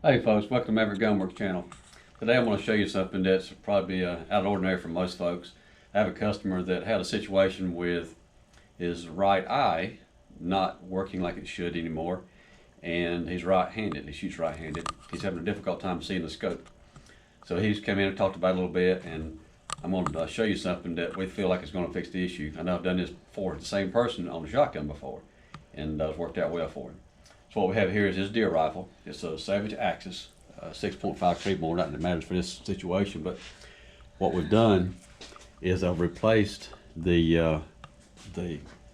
Hey folks, welcome to Maverick Gunworks channel. Today I'm going to show you something that's probably out of the ordinary for most folks. I have a customer that had a situation with his right eye not working like it should anymore, and he's right-handed. He shoots right-handed. He's having a difficult time seeing the scope. So he's come in and talked about it a little bit, and I'm going to show you something that we feel like is going to fix the issue. I know I've done this for the same person on a shotgun before, and it's worked out well for him. So what we have here is his deer rifle. It's a Savage Axis, 6.5 Creedmoor. Not that it matters for this situation, but what we've done is I've replaced the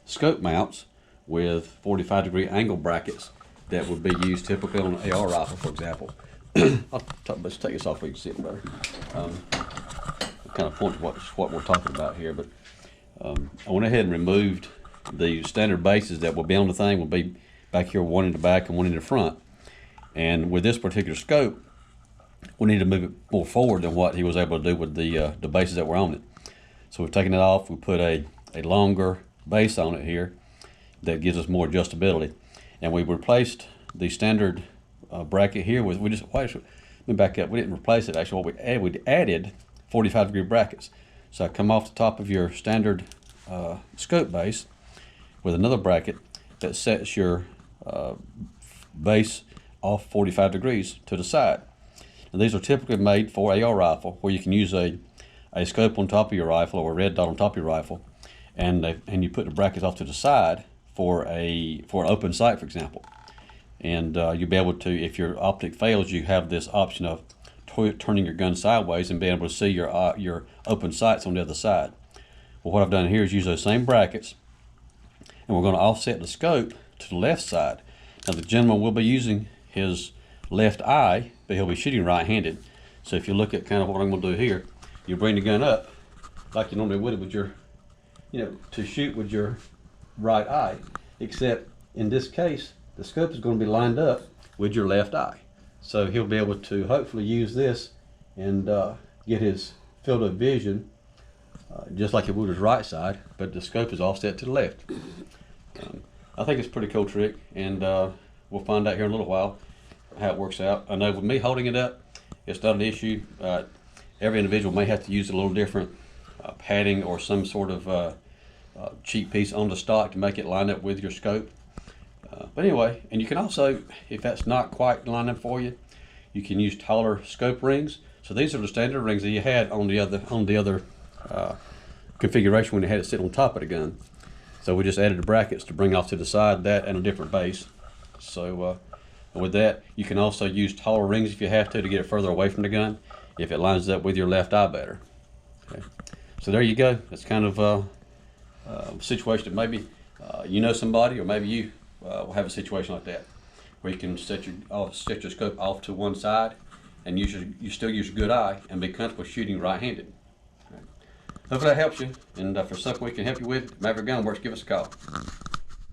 scope mounts with 45-degree angle brackets that would be used typically on an AR rifle, for example. Let's take this off so you can see it better. I'll kind of point to what we're talking about here, but I went ahead and removed the standard bases that will be on the thing. Will be back here, one in the back and one in the front. And with this particular scope, we need to move it more forward than what he was able to do with the bases that were on it. So we've taken it off. We put a longer base on it here that gives us more adjustability. And we replaced the standard bracket here with, let me back up. We didn't replace it. Actually, what we added 45-degree brackets. So I come off the top of your standard scope base with another bracket that sets your base off 45 degrees to the side. And these are typically made for AR rifle, where you can use a scope on top of your rifle or a red dot on top of your rifle, and you put the brackets off to the side for an open sight, for example. And you'll be able to, if your optic fails, you have this option of turning your gun sideways and being able to see your open sights on the other side. Well, what I've done here is use those same brackets, and we're going to offset the scope to the left side. Now the gentleman will be using his left eye, but he'll be shooting right-handed. So if you look at kind of what I'm going to do here, you bring the gun up like you normally would with your, to shoot with your right eye, except in this case, the scope is going to be lined up with your left eye. So he'll be able to hopefully use this and get his field of vision just like it would his right side, but the scope is offset to the left. I think it's a pretty cool trick, and we'll find out here in a little while how it works out. I know with me holding it up, it's not an issue. Every individual may have to use a little different padding or some sort of cheap piece on the stock to make it line up with your scope. But anyway, and you can also, if that's not quite lined up for you, you can use taller scope rings. So these are the standard rings that you had on the other configuration when you had it sit on top of the gun. So we just added the brackets to bring off to the side, that and a different base. So with that, you can also use taller rings if you have to get it further away from the gun, if it lines up with your left eye better. Okay. So there you go. That's kind of a situation that maybe you know somebody, or maybe you will have a situation like that, where you can set your scope off to one side and you still use a good eye and be comfortable shooting right-handed. Hopefully that helps you, and for something we can help you with, Maverick Gunworks, give us a call.